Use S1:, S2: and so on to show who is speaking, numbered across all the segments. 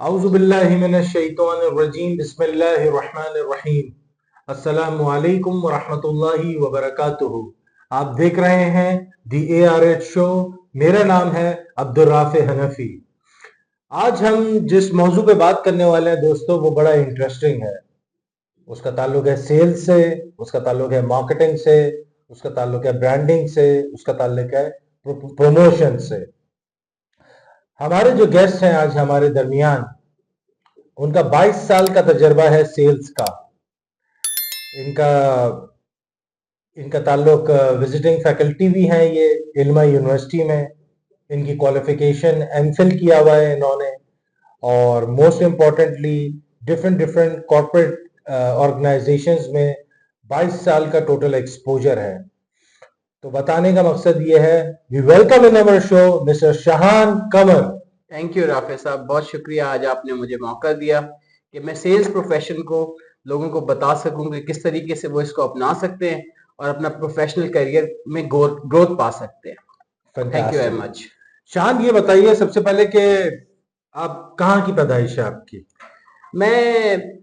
S1: औज़ुबिल्लाहिमिनश्शैतानिर्रजीम बिस्मिल्लाहिर्रहमानिर्रहीम अस्सलामु अलैकुम वरहमतुल्लाहि वबरकातुहू। आप देख रहे हैं दी ARH शो। मेरा नाम है अब्दुल राफे हनफी। आज हम जिस मौजू पे बात करने वाले हैं दोस्तों, वो बड़ा इंटरेस्टिंग है। उसका ताल्लुक है सेल्स से, उसका ताल्लुक है मार्केटिंग से, उसका ताल्लुक है ब्रांडिंग से, उसका ताल्लुक है प्रमोशन से। हमारे जो गेस्ट हैं आज हमारे दरमियान, उनका 22 साल का तजर्बा है सेल्स का। इनका इनका ताल्लुक विजिटिंग फैकल्टी भी हैं ये इल्मा यूनिवर्सिटी में। इनकी क्वालिफिकेशन एमफिल किया हुआ है इन्होंने, और most importantly different different corporate organisations में 22 साल का टोटल एक्सपोजर है। तो बताने का मकसद ये है, we welcome in our show mister Shahan Qamar.
S2: Thank you Rafe साहब, बहुत शुक्रिया। आज आपने मुझे मौका दिया कि मैं सेल्स प्रोफेशन को लोगों को बता सकूं कि किस तरीके से वो इसको अपना सकते हैं और अपना प्रोफेशनल करियर में ग्रोथ पा सकते हैं। Thank you very
S1: fantastic.
S2: Much.
S1: Shahan, ये बताइए सबसे पहले कि आप कहाँ की पैदाइश है आपकी?
S2: मैं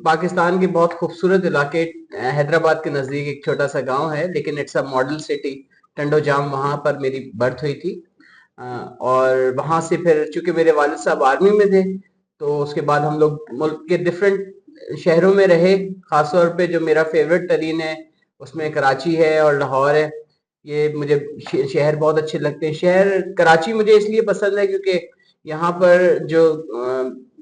S2: पाकिस्तान के बहुत खूबसूरत इलाके हैदराबाद के नज़दीक एक छोटा सा गांव है, लेकिन it's a model city, Tando Jam, वहाँ पर मेरी बर्थ हुई थी। और वहाँ से फिर चूंकि मेरे वालिद साहब आर्मी में थे, तो उसके बाद हम लोग मुल्क के डिफरेंट शहरों में रहे। खासतौर पे जो मेरा फेवरेट तरीन है उसमें कराची है और लाहौर है। ये मुझे शहर बहुत अच्छे लगते हैं। शहर कराची मुझे इसलिए पसंद है क्योंकि यहाँ पर जो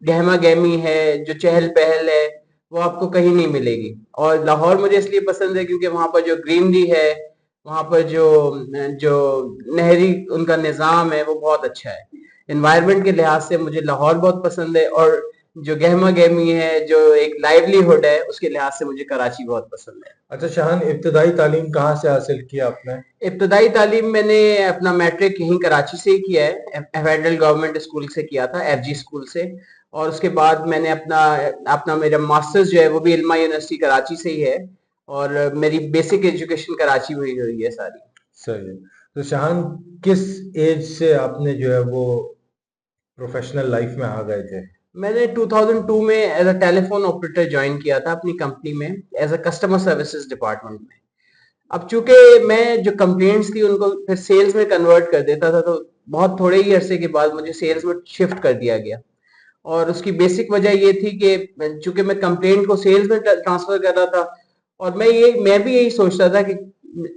S2: गहमा गहमी है, जो चहल पहल है, वो आपको कहीं नहीं मिलेगी। और लाहौर मुझे इसलिए पसंद है क्योंकि वहाँ पर जो ग्रीनरी है, वहाँ पर जो जो नहरी उनका निज़ाम है, वो बहुत अच्छा है। एनवायरनमेंट के लिहाज से मुझे लाहौर बहुत पसंद है, और जो गहमा गहमी है, जो एक लाइवलीहुड है, उसके लिहाज से मुझे कराची बहुत पसंद है।
S1: अच्छा शाहान, इब्तदाई तालीम कहाँ से हासिल किया आपने?
S2: इब्तदाई तालीम मैंने अपना मैट्रिक यहीं कराची से ही किया है। फेडरल गवर्नमेंट स्कूल से किया था, FG स्कूल से। और उसके बाद मैंने अपना अपना मेरा मास्टर्स जो है वो भी इल्मा यूनिवर्सिटी कराची से ही है। और मेरी बेसिक एजुकेशन कराची में ही हुई है सारी।
S1: सही है। तो शाहान, किस एज से आपने जो है वो प्रोफेशनल लाइफ में आ गए थे?
S2: मैंने 2002 में as a telephone operator join किया था अपनी कंपनी में, as a customer services department में। अब चूंकि मैं जो कंप्लेंट्स थी उनको फिर सेल्स में कन्वर्ट कर देता था, तो बहुत थोड़े ही अरसे के बाद मुझे सेल्स में शिफ्ट कर दिया गया। और उसकी बेसिक वजह ये थी कि चूंकि मैं कंप्लेंट को सेल्स में ट्रांसफर कर रहा था, और मैं भी यही सोचता था कि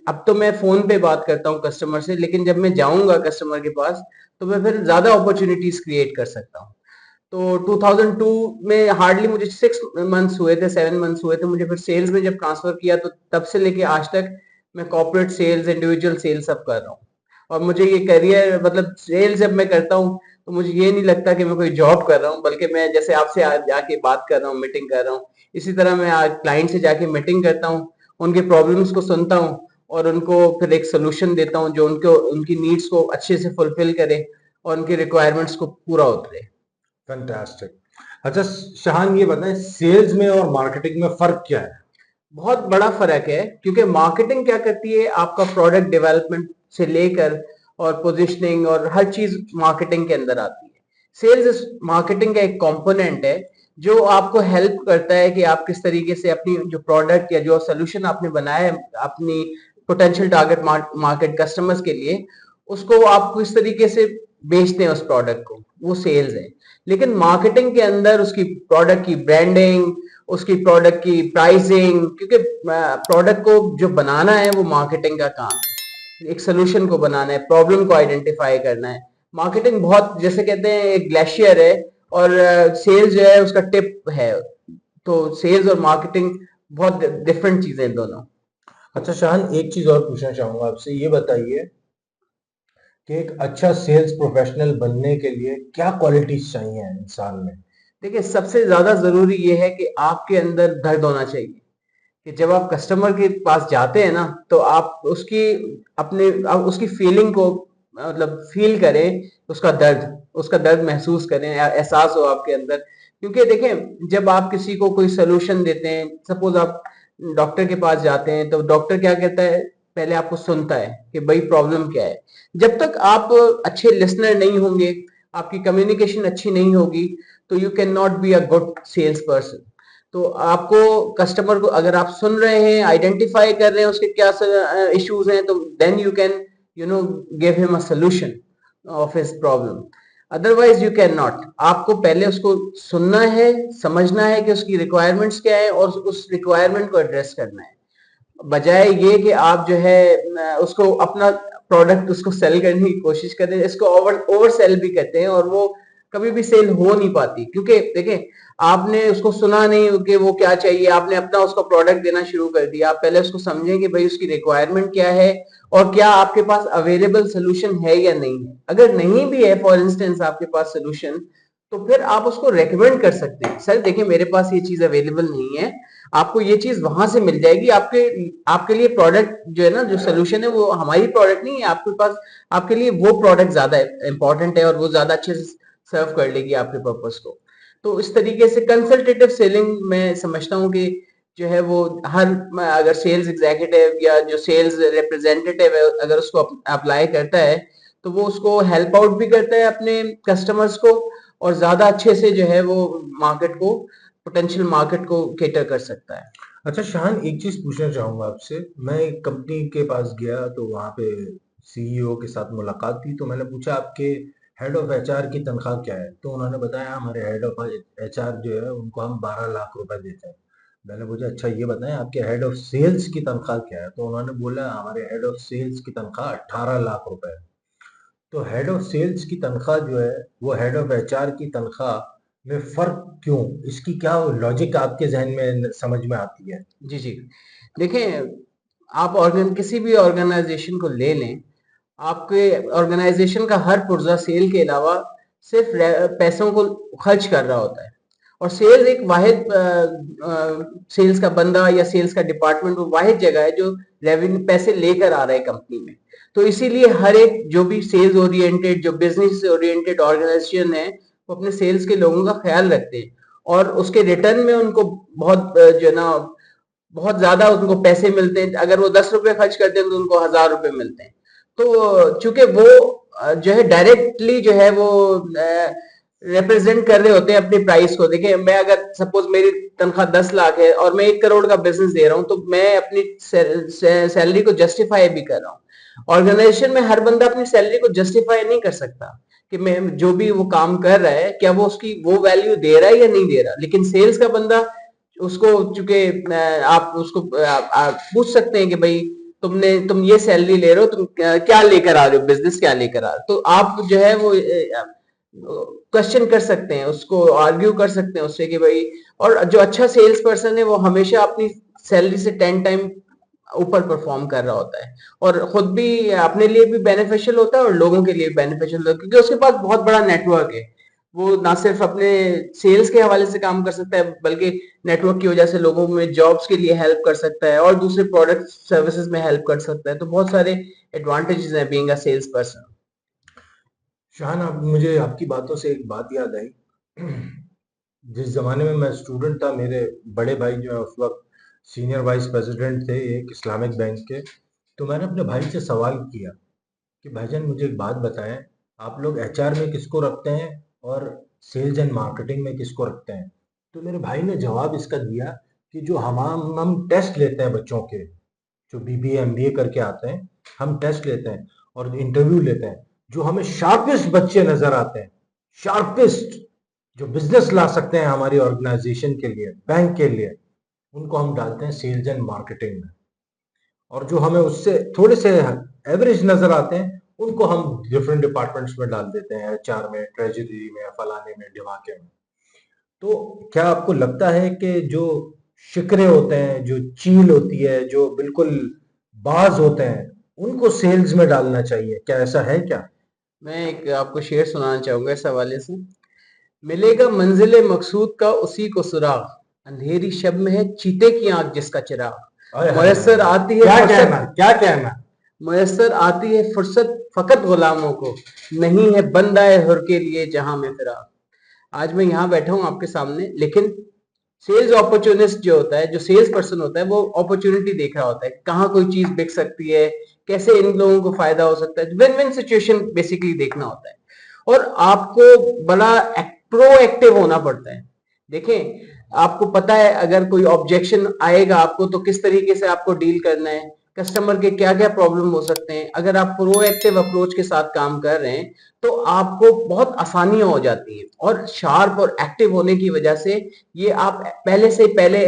S2: अब तो मैं फोन पे बात करता हूँ कस्टमर से, लेकिन जब मैं जाऊंगा कस्टमर के पास तो मैं फिर ज्यादा अपॉर्चुनिटीज क्रिएट कर सकता हूँ। तो 2002 में हार्डली मुझे 6 मंथ्स हुए थे, 7 मंथ्स हुए थे मुझे फिर सेल्स में जब ट्रांसफर किया, तो तब से लेके आज तक मैं कॉर्पोरेट सेल्स, इंडिविजुअल सेल्स सब कर रहा हूँ। और मुझे ये करियर, मतलब सेल्स जब मैं करता हूँ तो मुझे ये नहीं लगता कि मैं कोई जॉब कर रहा हूँ, बल्कि मैं जैसे आपसे आज जाके बात कर रहा हूँ, मीटिंग कर रहा हूँ, इसी तरह मैं आज क्लाइंट से जाके मीटिंग करता हूँ, उनके प्रॉब्लम्स को सुनता हूँ और उनको फिर एक सोल्यूशन देता हूँ जो उनको उनकी नीड्स को अच्छे से फुलफिल करे और उनकी रिक्वायरमेंट्स को पूरा उतरे।
S1: फैंटास्टिक। अच्छा शाहान, ये बताएं सेल्स में और मार्केटिंग में फर्क क्या है?
S2: बहुत बड़ा फर्क है, क्योंकि मार्केटिंग क्या करती है, आपका प्रोडक्ट डेवलपमेंट से लेकर और पोजीशनिंग और हर चीज मार्केटिंग के अंदर आती है। सेल्स मार्केटिंग का एक कंपोनेंट है जो आपको हेल्प करता है कि आप किस तरीके से अपनी जो प्रोडक्ट या जो सोल्यूशन आपने बनाया है अपनी पोटेंशियल टारगेट मार्केट कस्टमर्स के लिए, उसको आप किस तरीके से बेचते हैं उस प्रोडक्ट को, वो सेल्स है। लेकिन मार्केटिंग के अंदर उसकी प्रोडक्ट की ब्रांडिंग, उसकी प्रोडक्ट की प्राइसिंग, क्योंकि प्रोडक्ट को जो बनाना है वो मार्केटिंग का काम है। एक सोल्यूशन को बनाना है, प्रॉब्लम को आइडेंटिफाई करना है। मार्केटिंग बहुत, जैसे कहते हैं, एक ग्लेशियर है, और सेल्स जो है उसका टिप है। तो सेल्स और मार्केटिंग बहुत डिफरेंट चीजें हैं दोनों।
S1: अच्छा शाहान, एक चीज और पूछना चाहूंगा आपसे। ये बताइए कि एक अच्छा सेल्स प्रोफेशनल बनने के लिए क्या क्वालिटीज चाहिए इंसान में?
S2: देखिए, सबसे ज्यादा जरूरी ये है कि आपके अंदर दर्द होना चाहिए, कि जब आप कस्टमर के पास जाते हैं ना, तो आप आप उसकी फीलिंग को, मतलब फील करें, उसका दर्द महसूस करें, एहसास हो आपके अंदर। क्योंकि देखें, जब आप किसी को कोई सोल्यूशन देते हैं, सपोज आप डॉक्टर के पास जाते हैं, तो डॉक्टर क्या कहता है, पहले आपको सुनता है कि भाई प्रॉब्लम क्या है। जब तक आप अच्छे लिसनर नहीं होंगे, आपकी कम्युनिकेशन अच्छी नहीं होगी, तो you can not be a good sales person. तो आपको कस्टमर को अगर आप सुन रहे हैं, आइडेंटिफाई कर रहे हैं उसके क्या इश्यूज हैं, तो then you can give him a solution of his problem. Otherwise you can not. आपको पहले उसको सुनना है, समझना है कि उसकी रिक्वायरमेंट्स क्या है और उस रिक्वायरमेंट को एड्रेस करना है, बजाय ये कि आप जो है उसको अपना प्रोडक्ट उसको सेल करने की कोशिश करते हैं। इसको ओवर सेल भी कहते हैं, और वो कभी भी सेल हो नहीं पाती, क्योंकि देखें, आपने उसको सुना नहीं कि वो क्या चाहिए, आपने अपना उसको प्रोडक्ट देना शुरू कर दिया। आप पहले उसको समझें कि भाई उसकी रिक्वायरमेंट क्या है और क्या आपके पास अवेलेबल सोल्यूशन है या नहीं है। अगर नहीं भी है, फॉर इंस्टेंस आपके पास सोल्यूशन, तो फिर आप उसको रेकमेंड कर सकते हैं, सर देखिए मेरे पास ये चीज अवेलेबल नहीं है, आपको ये चीज वहां से मिल जाएगी। आपके आपके लिए प्रोडक्ट जो है ना, जो सोल्यूशन है, वो हमारी प्रोडक्ट नहीं है, आपके पास आपके लिए वो प्रोडक्ट ज्यादा इंपॉर्टेंट है और वो ज्यादा अच्छे से सर्व कर लेगी आपके पर्पस को। तो इस तरीके से कंसल्टेटिव सेलिंग मैं समझता हूँ कि जो है वो हर, अगर सेल्स एग्जीक्यूटिव या जो सेल्स रिप्रेजेंटेटिव है, अगर उसको अप्लाई करता है, तो वो उसको हेल्प आउट भी करता है अपने कस्टमर्स को, और ज्यादा अच्छे से जो है वो मार्केट को, पोटेंशियल मार्केट को केटर कर सकता है।
S1: अच्छा शाहान, एक चीज पूछना चाहूंगा आपसे। मैं एक कंपनी के पास गया तो वहां पे सीईओ के साथ मुलाकात थी, तो मैंने पूछा आपके हेड ऑफ एचआर की तनख्वाह क्या है? तो उन्होंने बताया हमारे हेड ऑफ एचआर जो है उनको हम 12 लाख रुपए देते हैं। मैंने पूछा अच्छा ये बताएं आपके हेड ऑफ सेल्स की तनख्वाह क्या है? तो उन्होंने बोला हमारे हेड ऑफ सेल्स की तनख्वाह 18 लाख रुपए है। तो हेड ऑफ सेल्स की तनख्वाह जो है वो हेड ऑफ एचआर की तनख्वाह में फर्क क्यों? इसकी क्या लॉजिक आपके जहन में समझ में आती है?
S2: जी जी, देखें, आप किसी भी ऑर्गेनाइजेशन को ले लें, आपके ऑर्गेनाइजेशन का हर पुर्जा सेल के अलावा सिर्फ पैसों को खर्च कर रहा होता है। और सेल्स एक वाहिद सेल्स का बंदा या सेल्स का डिपार्टमेंट वो वाहिद जगह है जो रेवेन्यू पैसे लेकर आ रहा है कंपनी में। तो इसीलिए हर एक जो भी सेल्स ओरिएंटेड, जो बिजनेस ओरिएंटेड ऑर्गेनाइजेशन है, वो अपने सेल्स के लोगों का ख्याल रखते हैं, और उसके रिटर्न में उनको बहुत जो है ना, बहुत ज्यादा उनको पैसे मिलते हैं। अगर वो 10 रुपए खर्च करते हैं तो उनको 1000 रुपए मिलते हैं। तो चूंकि वो जो है डायरेक्टली जो है वो रिप्रेजेंट कर रहे होते हैं अपनी प्राइस को। देखिए, मैं अगर सपोज मेरी तनख्वाह 10 लाख है और मैं 1 करोड़ का बिजनेस दे रहा हूं, तो मैं अपनी सैलरी को जस्टिफाई भी कर रहा हूँ। ऑर्गेनाइजेशन में हर बंदा अपनी सैलरी को जस्टिफाई नहीं कर सकता कि मैं जो भी वो काम कर रहा है क्या वो उसकी वो वैल्यू दे रहा है या नहीं दे रहा। लेकिन सेल्स का बंदा, उसको चूंकि आप उसको आप पूछ सकते हैं कि भाई तुम ये सैलरी ले रहे हो, तुम क्या लेकर आ रहे हो, बिजनेस क्या लेकर आ रहे हो। तो आप जो है वो क्वेश्चन कर सकते हैं, उसको आर्ग्यू कर सकते हैं उससे कि भाई, और जो अच्छा सेल्स पर्सन है वो हमेशा अपनी सैलरी से 10 टाइम ऊपर परफॉर्म कर रहा होता है, और खुद भी अपने लिए भी बेनिफिशियल होता है और लोगों के लिए बेनिफिशियल होता है, क्योंकि उसके पास बहुत बड़ा नेटवर्क है। वो ना सिर्फ अपने सेल्स के हवाले से काम कर सकता है, बल्कि नेटवर्क की वजह से लोगों में जॉब्स के लिए हेल्प कर सकता है और दूसरे प्रोडक्ट सर्विसेज में हेल्प कर सकता है। तो बहुत सारे एडवांटेजेस हैं बीइंग अ सेल्स पर्सन।
S1: शाहान, आप मुझे आपकी बातों से एक बात याद आई। जिस ज़माने में मैं स्टूडेंट था, मेरे बड़े भाई जो है उस वक्त सीनियर वाइस प्रेसिडेंट थे एक इस्लामिक बैंक के। तो मैंने अपने भाई से सवाल किया कि भाईजान मुझे एक बात बताएं, आप लोग एचआर में किसको रखते हैं और सेल्स एंड मार्केटिंग में किसको रखते हैं? तो मेरे भाई ने जवाब इसका दिया कि जो हम टेस्ट लेते हैं बच्चों के, जो बीबीए एमबीए करके आते हैं, हम टेस्ट लेते हैं और इंटरव्यू लेते हैं। जो हमें शार्पेस्ट बच्चे नजर आते हैं, शार्पेस्ट, जो बिजनेस ला सकते हैं हमारी ऑर्गेनाइजेशन के लिए, बैंक के लिए, उनको हम डालते हैं सेल्स एंड मार्केटिंग में। और जो हमें उससे थोड़े से एवरेज नजर आते हैं उनको हम डिफरेंट डिपार्टमेंट्स में डाल देते हैं, एचआर में, ट्रेजरी में, फलाने में, ढिमाके में। तो क्या आपको लगता है कि जो शिकरे होते हैं, जो चील होती है, जो बिल्कुल बाज होते हैं, उनको सेल्स में डालना चाहिए? क्या ऐसा है क्या?
S2: मैं एक आपको शेर सुनाना चाहूंगा इस हवाले से। मिलेगा मंजिले मकसूद का उसी को सुराग, अंधेरी शब में है चीते की आंख जिसका
S1: हाय
S2: चिराग।
S1: हाय हाय
S2: मयसर
S1: हाय।
S2: आती है
S1: क्या कहना,
S2: फुर्सत,
S1: क्या कहना।
S2: मयसर आती है फुर्सत फकत गुलामों को, नहीं है बंदा है हुर के लिए जहां में फिराक। आज मैं यहाँ बैठा हूँ आपके सामने, लेकिन सेल्स अपॉर्चुनिस्ट जो होता है, जो सेल्स पर्सन होता है, वो अपॉर्चुनिटी देख रहा होता है, कहाँ कोई चीज बिक सकती है, कैसे इन लोगों को फायदा हो सकता है। विन विन सिचुएशन बेसिकली देखना होता है। और आपको बड़ा प्रोएक्टिव होना पड़ता है। देखें, आपको पता है अगर कोई ऑब्जेक्शन आएगा आपको तो किस तरीके से आपको डील करना है, कस्टमर के क्या क्या प्रॉब्लम हो सकते हैं। अगर आप प्रोएक्टिव अप्रोच के साथ काम कर रहे हैं तो आपको बहुत आसानियां हो जाती हैं, और शार्प और एक्टिव होने की वजह से ये आप पहले से पहले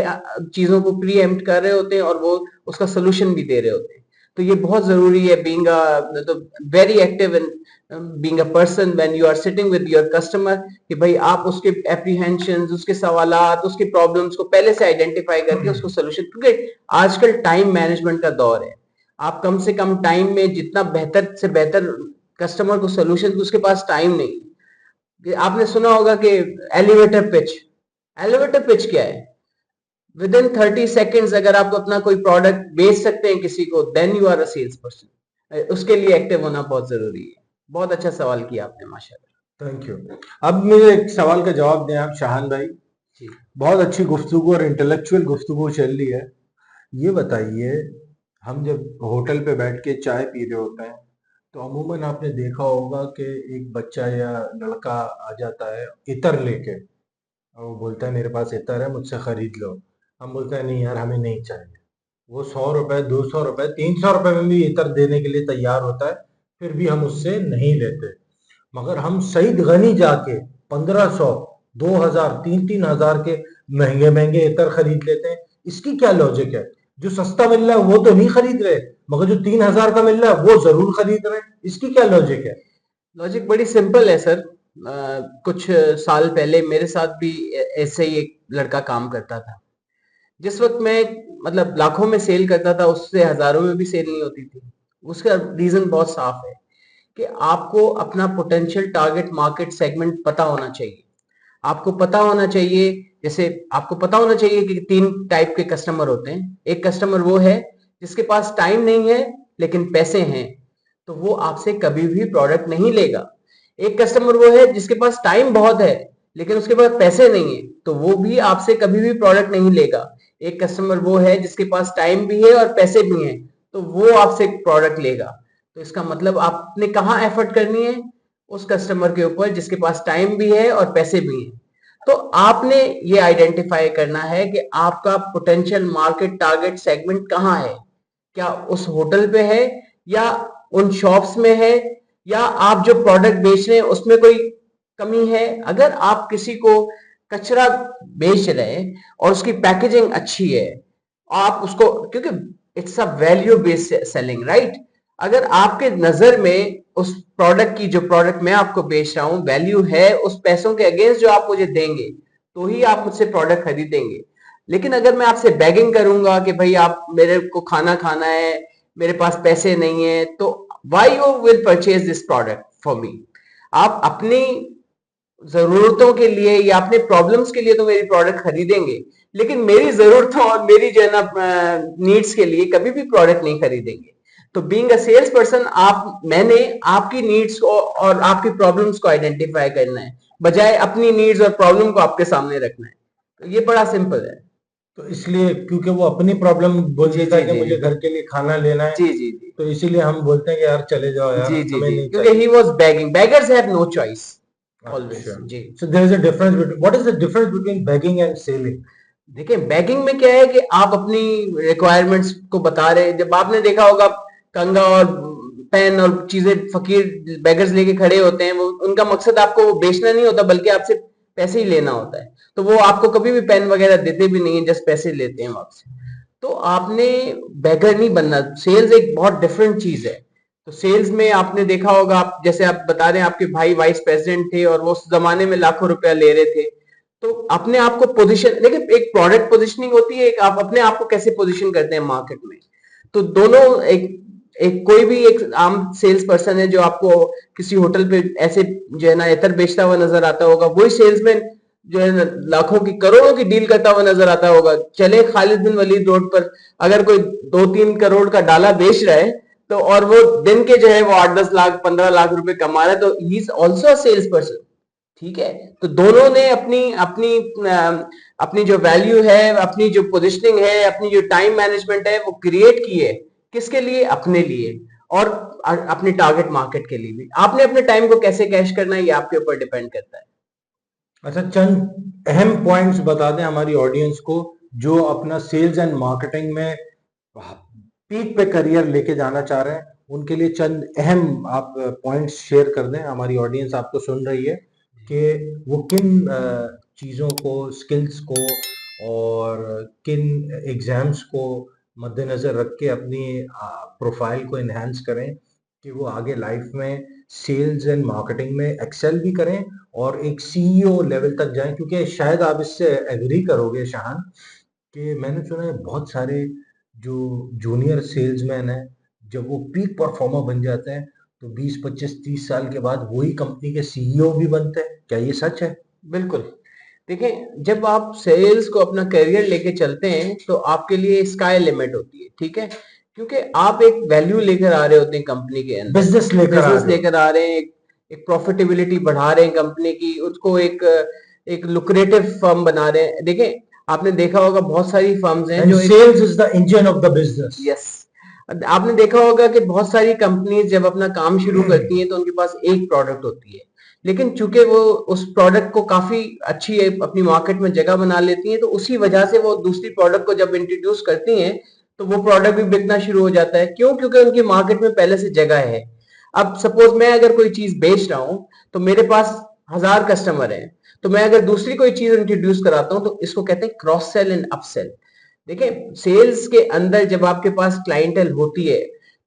S2: चीजों को प्री एम्प्ट कर रहे होते हैं और वो उसका सोल्यूशन भी दे रहे होते हैं। तो ये बहुत जरूरी है, बीइंग तो very active in being a person when you are sitting with your customer, कि भाई आप उसके एप्रीहेंशंस, उसके सवालात, उसके प्रॉब्लम्स को पहले से आइडेंटिफाई करके उसको सोल्यूशन, क्योंकि आजकल टाइम मैनेजमेंट का दौर है। आप कम से कम टाइम में जितना बेहतर से बेहतर कस्टमर को सोल्यूशन, उसके पास टाइम नहीं है। आपने सुना होगा कि एलिवेटर पिच, एलिवेटर पिच क्या है? विद इन 30 सेकेंड्स अगर आप अपना कोई प्रोडक्ट बेच सकते हैं किसी को, then you are a sales person. उसके लिए एक्टिव होना बहुत जरूरी है। बहुत अच्छा सवाल किया आपने, माशाल्लाह।
S1: Thank you. अब मुझे एक सवाल का जवाब दें आप शाहान भाई।
S2: जी।
S1: बहुत अच्छी गुफ्तगू और इंटेलेक्चुअल गुफ्तगू चल रही है। ये बताइए, हम जब होटल पे बैठ के चाय पी रहे होते हैं तो अमूमन आपने देखा होगा कि एक बच्चा या लड़का आ जाता है इत्र लेके, और वो बोलता है मेरे पास इत्र है, मुझसे खरीद लो। हम बोलते हैं नहीं यार, हमें नहीं चाहिए। वो 100 रुपए, 200 रुपए, 300 रुपए में भी इत्र देने के लिए तैयार होता है, फिर भी हम उससे नहीं लेते। मगर हम सईद गनी जाके 1500, 2000, 3-3 हजार के महंगे महंगे इत्र खरीद लेते हैं। इसकी क्या लॉजिक है? जो सस्ता मिल रहा है वो तो नहीं खरीद रहे, मगर जो 3000 का मिल रहा है वो जरूर खरीद रहे हैं। इसकी क्या लॉजिक है?
S2: लॉजिक बड़ी सिंपल है सर। कुछ साल पहले मेरे साथ भी ऐसे ही एक लड़का काम करता था। जिस वक्त मैं मतलब लाखों में सेल करता था, उससे हजारों में भी सेल नहीं होती थी। उसका रीजन बहुत साफ है कि आपको अपना पोटेंशियल टारगेट मार्केट सेगमेंट पता होना चाहिए। आपको पता होना चाहिए, जैसे आपको पता होना चाहिए कि 3 टाइप के कस्टमर होते हैं। एक कस्टमर वो है जिसके पास टाइम नहीं है लेकिन पैसे हैं, तो वो आपसे कभी भी प्रोडक्ट नहीं लेगा। एक कस्टमर वो है जिसके पास टाइम बहुत है लेकिन उसके पास पैसे नहीं है, तो वो भी आपसे कभी भी प्रोडक्ट नहीं लेगा। एक कस्टमर वो है जिसके पास टाइम भी है और पैसे भी हैं, तो वो आपसे प्रोडक्ट लेगा। तो इसका मतलब आपने कहाँ एफर्ट करनी है? उस कस्टमर के ऊपर जिसके पास टाइम भी है और पैसे भी हैं। तो आपने ये आइडेंटिफाई करना है कि आपका पोटेंशियल मार्केट टारगेट सेगमेंट कहाँ है। क्या उस होटल पे है, या उन शॉप्स में है, या आप जो प्रोडक्ट बेच रहे हैं उसमें कोई कमी है? अगर आप किसी को कचरा बेच रहे हैं और उसकी पैकेजिंग अच्छी है, आप उसको, क्योंकि it's a value based selling, right? अगर आपके नजर में उस प्रोडक्ट की, जो प्रोडक्ट मैं आपको बेच रहा हूं, वैल्यू है उस पैसों के अगेंस्ट जो आप मुझे देंगे, तो ही आप मुझसे प्रोडक्ट खरीदेंगे। लेकिन अगर मैं आपसे बेगिंग करूंगा कि भाई आप मेरे को खाना खाना है, मेरे पास पैसे नहीं है, तो why you will purchase this product from me? आप अपनी जरूरतों के लिए या अपने प्रॉब्लम्स के लिए तो मेरी प्रोडक्ट खरीदेंगे, लेकिन मेरी जरूरतों और मेरी जो है ना नीड्स के लिए कभी भी प्रोडक्ट नहीं खरीदेंगे। तो बीइंग अ सेल्स पर्सन, मैंने आपकी नीड्स को और आपकी प्रॉब्लम्स को आइडेंटिफाई करना है, बजाय अपनी नीड्स और प्रॉब्लम को आपके सामने रखना है। तो ये बड़ा सिंपल है।
S1: तो इसलिए क्योंकि वो अपनी प्रॉब्लम बोल
S2: जी
S1: देता
S2: जी
S1: है कि
S2: जी
S1: मुझे घर के लिए खाना लेना है,
S2: जी जी जी
S1: तो इसीलिए हम बोलते हैं कि यार चले जाओ यार,
S2: जी जी
S1: हमें
S2: जी,
S1: नहीं
S2: क्योंकि
S1: चाहिए।
S2: He was begging, beggars have no choice always.
S1: अच्छा।
S2: जी।
S1: So there is a difference between, what is the difference between begging and selling?
S2: देखिए, बैगिंग में क्या है कि आप अपनी रिक्वायरमेंट्स को बता रहे हैं। जब आपने देखा होगा कंगा और पेन और चीजें फकीर बेगर्स लेके खड़े होते हैं, वो उनका मकसद आपको वो बेचना नहीं होता बल्कि आपसे पैसे ही लेना होता है। तो वो आपको कभी भी पेन वगैरह देते भी नहीं है, जस्ट पैसे लेते हैं आपसे। तो आपने बेगर नहीं बनना। सेल्स एक बहुत डिफरेंट चीज है। तो सेल्स में आपने देखा होगा, आप जैसे आप बता रहे हैं आपके भाई वाइस प्रेसिडेंट थे और वो उस जमाने में लाखों रुपया ले रहे थे। तो अपने आप को पोजीशन, देखिए एक प्रोडक्ट पोजीशनिंग होती है, एक आप अपने आप को कैसे पोजीशन करते हैं मार्केट में। तो दोनों एक एक कोई भी एक आम सेल्स पर्सन है जो आपको किसी होटल पे ऐसे जो है ना इतर बेचता हुआ नजर आता होगा, वही सेल्समैन जो है ना लाखों की करोड़ों की डील करता हुआ नजर आता होगा। चले खालिद बिन वलीद रोड पर, अगर कोई 2-3 करोड़ का डाला बेच रहा है, तो और वो दिन के जो है वो 8-10 लाख 15 लाख रुपए कमा रहा है, तो he is also a sales person. ठीक है। तो दोनों ने अपनी अपनी अपनी जो वैल्यू है, अपनी जो पोजिशनिंग है, अपनी जो टाइम मैनेजमेंट है, वो क्रिएट की है। किसके लिए? अपने लिए। और अपनी टारगेट मार्केट के लिए भी। आपने अपने टाइम को कैसे कैश करना है ये आपके ऊपर डिपेंड करता है।
S1: अच्छा, चंद अहम पॉइंट्स बता दें हमारी ऑडियंस को जो अपना सेल्स एंड मार्केटिंग में पीक पे करियर लेके जाना चाह रहे हैं, उनके लिए चंद अहम आप पॉइंट्स शेयर कर दें। हमारी ऑडियंस आपको सुन रही है कि वो किन चीज़ों को, स्किल्स को और किन एग्जाम्स को मद्देनजर रख के अपनी प्रोफाइल को इन्हेंस करें कि वो आगे लाइफ में सेल्स एंड मार्केटिंग में एक्सेल भी करें और एक सीईओ लेवल तक जाएं। क्योंकि शायद आप इससे एग्री करोगे शाहान कि मैंने सुना है बहुत सारे जो जूनियर सेल्समैन हैं, जब वो पीक परफॉर्मर बन जाते हैं तो 20 25 30 साल के बाद वही कंपनी के सीईओ भी बनते हैं। क्या ये सच है?
S2: बिल्कुल। देखिए, जब आप सेल्स को अपना करियर लेके चलते हैं तो आपके लिए स्काई लिमिट होती है, ठीक है? क्योंकि आप एक वैल्यू लेकर आ रहे होते हैं कंपनी के अंदर,
S1: बिजनेस
S2: लेकर आ रहे हैं, एक प्रॉफिटेबिलिटी बढ़ा रहे हैं कंपनी की, उसको एक लुक्रेटिव फर्म बना रहे हैं। देखिए, आपने देखा होगा बहुत सारी फर्म्स हैं जो
S1: sales is the engine of the business.
S2: Yes, आपने देखा होगा कि बहुत सारी कंपनीज जब अपना काम शुरू करती हैं तो उनके पास एक प्रोडक्ट होती है, लेकिन चूंकि वो उस प्रोडक्ट को काफी अच्छी अपनी मार्केट में जगह बना लेती हैं तो उसी वजह से वो दूसरी प्रोडक्ट को जब इंट्रोड्यूस करती हैं तो वो प्रोडक्ट भी बिकना शुरू हो जाता है। क्यों? क्योंकि उनकी मार्केट में पहले से जगह है। अब सपोज मैं अगर कोई चीज बेच रहा हूं तो मेरे पास 1000 कस्टमर हैं, तो मैं अगर दूसरी कोई चीज इंट्रोड्यूस कराता हूं तो इसको कहते हैं क्रॉस सेल एंड अपसेल। देखिए, सेल्स के अंदर जब आपके पास क्लाइंटल होती है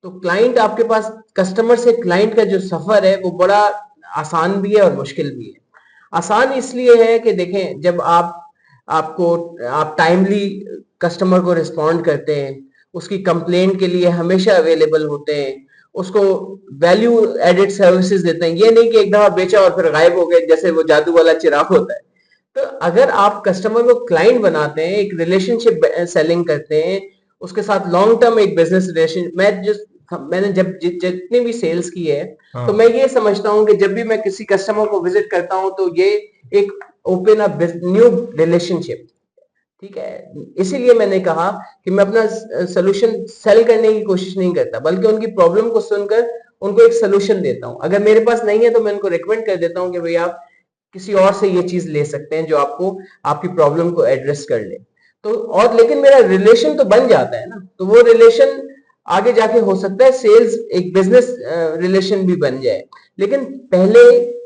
S2: तो क्लाइंट आपके पास, कस्टमर से क्लाइंट का जो सफर है वो बड़ा आसान भी है और मुश्किल भी है। आसान इसलिए है कि देखें, जब आप टाइमली कस्टमर को रिस्पॉन्ड करते हैं, उसकी कंप्लेंट के लिए हमेशा अवेलेबल होते हैं, उसको वैल्यू एडेड सर्विसेज देते हैं। ये नहीं कि एक दफा बेचा और फिर गायब हो गए जैसे वो जादू वाला चिराग होता है। तो अगर आप कस्टमर को क्लाइंट बनाते हैं, एक रिलेशनशिप सेलिंग करते हैं, उसके साथ लॉन्ग टर्म एक बिजनेस रिलेशन, मैंने जब जितनी भी सेल्स की है तो मैं ये समझता हूं कि जब भी मैं किसी कस्टमर को विजिट करता हूं तो ये एक ओपन अ न्यू रिलेशनशिप, ठीक है? इसीलिए मैंने कहा कि मैं अपना सोल्यूशन सेल करने की कोशिश नहीं करता, बल्कि उनकी प्रॉब्लम को सुनकर उनको एक सोल्यूशन देता हूं। अगर मेरे पास नहीं है तो मैं उनको रिकमेंड कर देता हूं कि भाई आप किसी और से ये चीज ले सकते हैं जो आपको आपकी प्रॉब्लम को एड्रेस कर ले। तो और लेकिन मेरा रिलेशन तो बन जाता है ना, तो वो रिलेशन आगे जाके हो सकता है सेल्स एक बिजनेस रिलेशन भी बन जाए। लेकिन पहले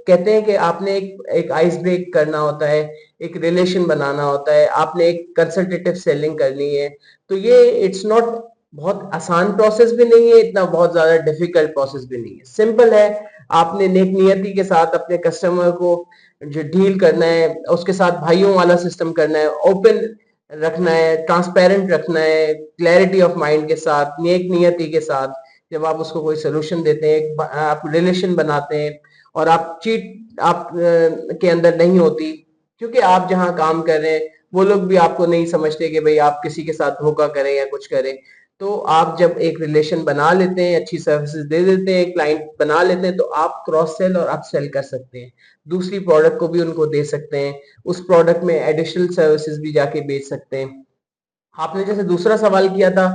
S2: कहते हैं कि आपने एक आइस ब्रेक करना होता है, एक रिलेशन बनाना होता है, आपने एक कंसल्टेटिव सेलिंग करनी है। तो ये इट्स नॉट बहुत आसान प्रोसेस भी नहीं है, इतना बहुत ज्यादा डिफिकल्ट प्रोसेस भी नहीं है, सिंपल है। आपने नेक नियति के साथ अपने कस्टमर को जो डील करना है, उसके साथ भाइयों वाला सिस्टम करना है, ओपन रखना है, ट्रांसपेरेंट रखना है, क्लैरिटी ऑफ माइंड के साथ, नेक नियति के साथ। जब आप उसको कोई सोल्यूशन देते हैं, आप रिलेशन बनाते हैं और आप चीट आप के अंदर नहीं होती, क्योंकि आप जहां काम कर रहे हैं वो लोग भी आपको नहीं समझते कि भाई आप किसी के साथ धोखा करें या कुछ करें। तो आप जब एक रिलेशन बना लेते हैं, अच्छी सर्विसेज दे देते हैं, क्लाइंट बना लेते हैं, तो आप क्रॉस सेल और अप सेल कर सकते हैं, दूसरी प्रोडक्ट को भी उनको दे सकते हैं, उस प्रोडक्ट में एडिशनल सर्विसेज भी जाके बेच सकते हैं। आपने जैसे दूसरा सवाल किया था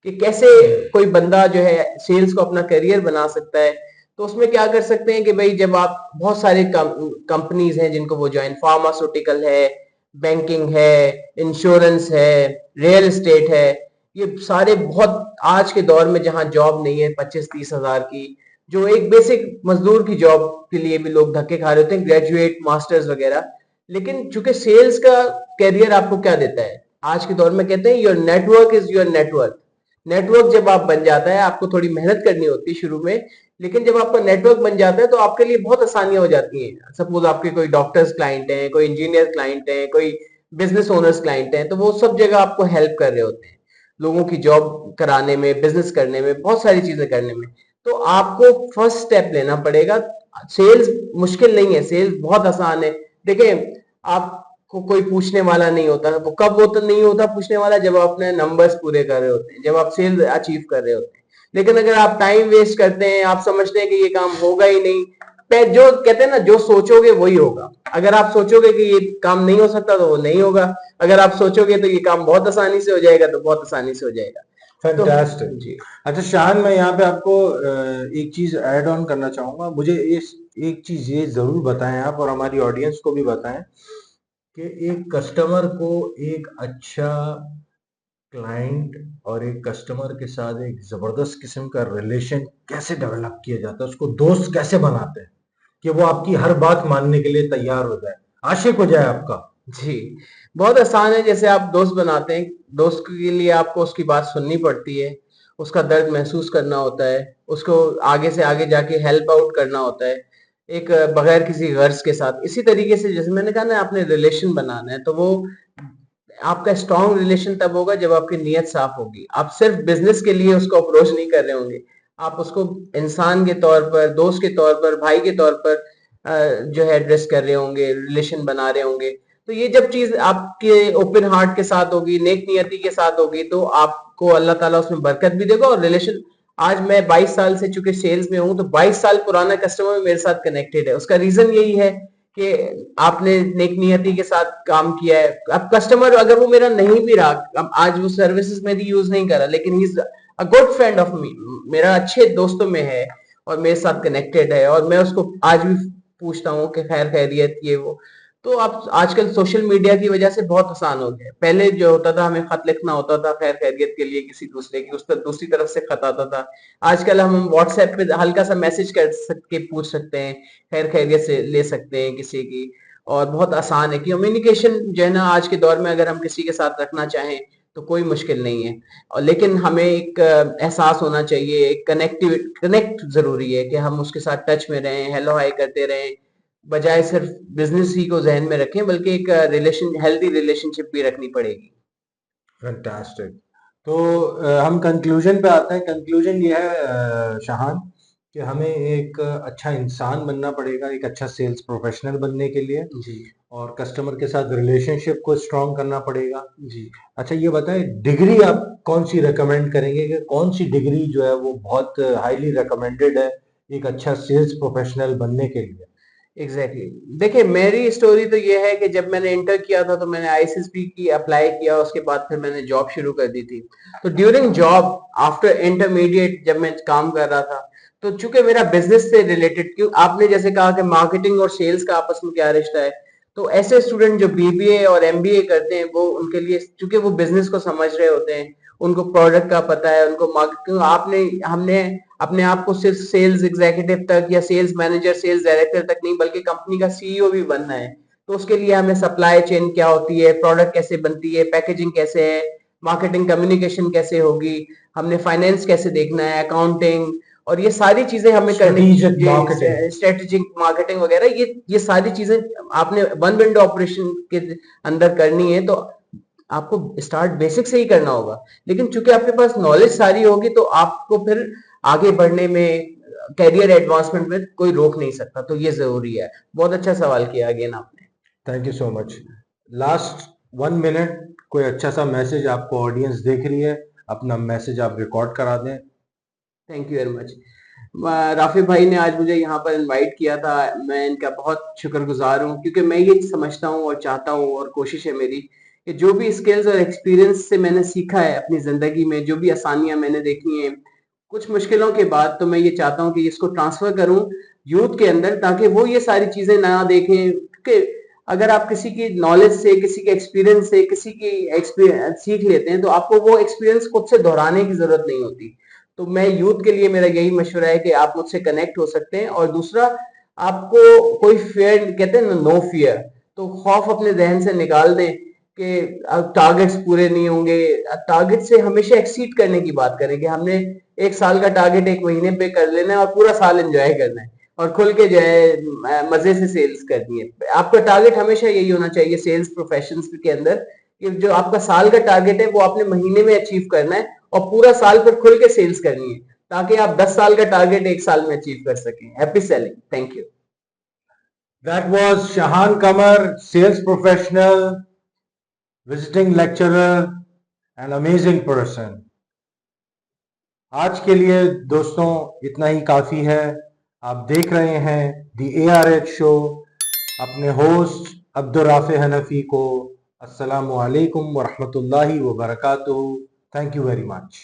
S2: कि कैसे कोई बंदा जो है सेल्स को अपना करियर बना सकता है, तो उसमें क्या कर सकते हैं कि भाई जब आप, बहुत सारे कंपनीज हैं जिनको वो ज्वाइन, फार्मास्यूटिकल है, बैंकिंग है, इंश्योरेंस है, रियल एस्टेट है, ये सारे बहुत आज के दौर में जहां जॉब नहीं है 25-30 हजार की, जो एक बेसिक मजदूर की जॉब के लिए भी लोग धक्के खा रहे होते हैं, ग्रेजुएट मास्टर्स वगैरह। लेकिन चूंकि सेल्स का कैरियर आपको क्या देता है आज के दौर में, कहते हैं your network is your network. Network जब आप बन जाता है, आपको थोड़ी मेहनत करनी होती है शुरू में, लेकिन जब आपका नेटवर्क बन जाता है तो आपके लिए बहुत आसानियां हो जाती हैं। सपोज आपके कोई डॉक्टर्स क्लाइंट हैं, कोई इंजीनियर क्लाइंट हैं, कोई बिजनेस ओनर्स क्लाइंट हैं, तो वो सब जगह आपको हेल्प कर रहे होते हैं, लोगों की जॉब कराने में, बिजनेस करने में, बहुत सारी चीजें करने में। तो आपको फर्स्ट स्टेप लेना पड़ेगा। सेल्स मुश्किल नहीं है, सेल्स बहुत आसान है। देखिए, आपको कोई पूछने वाला नहीं होता, वो कब होता नहीं होता पूछने वाला, जब आप अपने नंबर्स पूरे कर रहे होते हैं, जब आप सेल्स अचीव कर रहे होते हैं। लेकिन अगर आप टाइम वेस्ट करते हैं, आप समझते हैं कि ये काम होगा ही नहीं, जो कहते हैं ना, जो सोचोगे वही होगा। अगर आप सोचोगे कि ये काम नहीं हो सकता तो वो नहीं होगा, अगर आप सोचोगे तो ये काम बहुत आसानी से हो जाएगा तो बहुत आसानी से हो जाएगा। तो
S1: फैंटास्टिक।
S2: जी
S1: अच्छा शान, मैं यहाँ पे आपको एक चीज ऐड ऑन करना चाहूंगा। मुझे इस एक चीज ये जरूर बताएं आप, और हमारी ऑडियंस को भी बताएं कि एक कस्टमर को एक अच्छा क्लाइंट और एक कस्टमर के साथ एक जबरदस्त किस्म का रिलेशन कैसे डेवलप किया जाता है, उसको दोस्त कैसे बनाते हैं कि वो आपकी हर बात मानने के लिए तैयार हो जाए, आशिक हो जाए आपका।
S2: जी बहुत आसान है। जैसे आप दोस्त बनाते हैं, दोस्त के लिए आपको उसकी बात सुननी पड़ती है, उसका दर्द महसूस करना होता है, उसको आगे से आगे जाके हेल्प आउट करना होता है, एक बगैर किसी गर्ज के साथ। इसी तरीके से जैसे मैंने कहा ना, आपने रिलेशन बनाना है तो वो आपका स्ट्रॉन्ग रिलेशन तब होगा जब आपकी नीयत साफ होगी। आप सिर्फ बिजनेस के लिए उसको अप्रोच नहीं कर रहे होंगे, आप उसको इंसान के तौर पर, दोस्त के तौर पर, भाई के तौर पर जो है एड्रेस कर रहे होंगे, रिलेशन बना रहे होंगे। तो ये जब चीज आपके ओपन हार्ट के साथ होगी, नेक नियति के साथ होगी, तो आपको अल्लाह ताला उसमें बरकत भी देगा। और रिलेशन, आज मैं 22 साल से चूंकि सेल्स में हूं, तो 22 साल पुराना कस्टमर मेरे साथ कनेक्टेड है। उसका रीजन यही है कि आपने नेक नियति के साथ काम किया है। अब कस्टमर अगर वो मेरा नहीं भी रहा, अब आज वो सर्विसेज मेरी यूज नहीं कर रहा, लेकिन he is a good friend of me, मेरा अच्छे दोस्तों में है और मेरे साथ कनेक्टेड है, और मैं उसको आज भी पूछता हूँ कि खैर खैरियत ये वो। तो आप आजकल सोशल मीडिया की वजह से बहुत आसान हो गया है। पहले जो होता था, हमें खत लिखना होता था खैर खैरियत के लिए किसी दूसरे की, उस पर दूसरी तरफ से खत आता था। आजकल हम व्हाट्सएप पे हल्का सा मैसेज कर सकते, पूछ सकते हैं, खैर खैरियत से ले सकते हैं किसी की। और बहुत आसान है, कम्युनिकेशन जो है ना आज के दौर में अगर हम किसी के साथ रखना चाहें तो कोई मुश्किल नहीं है। और लेकिन हमें एक एहसास होना चाहिए, एक कनेक्ट जरूरी है कि हम उसके साथ टच में रहें, हेलो हाय करते रहें, बजाय सिर्फ बिजनेस ही को जहन में रखें, बल्कि एक रिलेशन, हेल्दी रिलेशनशिप भी रखनी पड़ेगी।
S1: फैंटास्टिक। तो हम कंक्लूजन पे आते हैं। कंक्लूजन ये है शाहान, कि हमें एक अच्छा इंसान बनना पड़ेगा, एक अच्छा सेल्स प्रोफेशनल बनने के लिए,
S2: जी
S1: और कस्टमर के साथ रिलेशनशिप को स्ट्रॉन्ग करना पड़ेगा।
S2: जी
S1: अच्छा ये बताएं, डिग्री आप कौन सी रेकमेंड करेंगे, कि कौन सी डिग्री जो है वो बहुत हाईली रिकमेंडेड है एक अच्छा सेल्स प्रोफेशनल बनने के लिए?
S2: Exactly exactly. देखिए मेरी स्टोरी तो ये है कि जब मैंने इंटर किया था तो मैंने आईएसएसपी की अप्लाई किया, उसके बाद फिर मैंने जॉब शुरू कर दी थी। तो ड्यूरिंग जॉब, आफ्टर इंटरमीडिएट जब मैं काम कर रहा था, तो चूंकि मेरा बिजनेस से रिलेटेड, क्यों आपने जैसे कहा कि मार्केटिंग और सेल्स का आपस में क्या रिश्ता है, तो ऐसे स्टूडेंट जो बीबीए और एमबीए करते हैं, वो उनके लिए, चूंकि वो बिजनेस को समझ रहे होते हैं, उनको प्रोडक्ट का पता है, उनको मार्केटिंग, आपने हमने अपने आप को सिर्फ सेल्स एग्जीक्यूटिव तक या सेल्स मैनेजर, सेल्स डायरेक्टर तक नहीं, बल्कि कंपनी का सीईओ भी बनना है। तो उसके लिए हमें सप्लाई चेन क्या होती है, प्रोडक्ट कैसे बनती है, पैकेजिंग कैसे है, मार्केटिंग कम्युनिकेशन कैसे होगी, हमने फाइनेंस कैसे देखना है, अकाउंटिंग, और ये सारी चीजें हमें करने की,
S1: स्ट्रेटेजिक मार्केटिंग।
S2: स्ट्रेटेजिक मार्केटिंग वगैरह, ये सारी चीजें आपने वन विंडो ऑपरेशन के अंदर करनी है। तो आपको स्टार्ट बेसिक से ही करना होगा, लेकिन चूंकि आपके पास नॉलेज सारी होगी तो आपको फिर आगे बढ़ने में, कैरियर एडवांसमेंट में कोई रोक नहीं सकता। तो ये जरूरी है। बहुत अच्छा सवाल किया अगेन आपने।
S1: Thank you so much. Last 1 minute, कोई अच्छा सा मैसेज, आपको ऑडियंस देख रही है, अपना मैसेज आप रिकॉर्ड करा दें।
S2: Thank you very much. Rafi भाई ने आज मुझे यहाँ पर इनवाइट किया था, मैं इनका बहुत शुक्रगुजार हूँ, क्योंकि मैं ये समझता हूँ और चाहता हूँ, और कोशिश है मेरी कि जो भी स्किल्स और एक्सपीरियंस से मैंने सीखा है अपनी जिंदगी में, जो भी आसानियां मैंने देखी हैं कुछ मुश्किलों के बाद, तो मैं ये चाहता हूँ कि इसको ट्रांसफर करूँ यूथ के अंदर, ताकि वो ये सारी चीजें ना देखें। क्योंकि अगर आप किसी की नॉलेज से, किसी के एक्सपीरियंस से, किसी की एक्सपीरियंस सीख लेते हैं, तो आपको वो एक्सपीरियंस खुद से दोहराने की जरूरत नहीं होती। तो मैं यूथ के लिए मेरा यही मशवरा है कि आप मुझसे कनेक्ट हो सकते हैं। और दूसरा, आपको कोई फियर, कहते हैं ना, नो फियर, तो खौफ अपने जहन से निकाल दें कि टारगेट्स पूरे नहीं होंगे। टारगेट से हमेशा एक्सीड करने की बात करें कि हमने एक साल का टारगेट एक महीने पे कर लेना है और पूरा साल एंजॉय करना है, और खुल के जो है मजे से सेल्स करनी है। आपका टारगेट हमेशा यही होना चाहिए सेल्स प्रोफेशन के अंदर, कि जो आपका साल का टारगेट है वो आपने महीने में अचीव करना है, और पूरा साल फिर खुल के सेल्स करनी है, ताकि आप 10 साल का टारगेट एक साल में अचीव कर सकें। Happy selling. Thank you.
S1: That was Shahan Qamar, sales professional, visiting lecturer and amazing person. आज के लिए दोस्तों इतना ही काफी है। आप देख रहे हैं दी ARH शो, अपने होस्ट अब्दुल राफे हनफी को अस्सलामु अलैकुम व रहमतुल्लाहि व बरकातुहू। Thank you very much.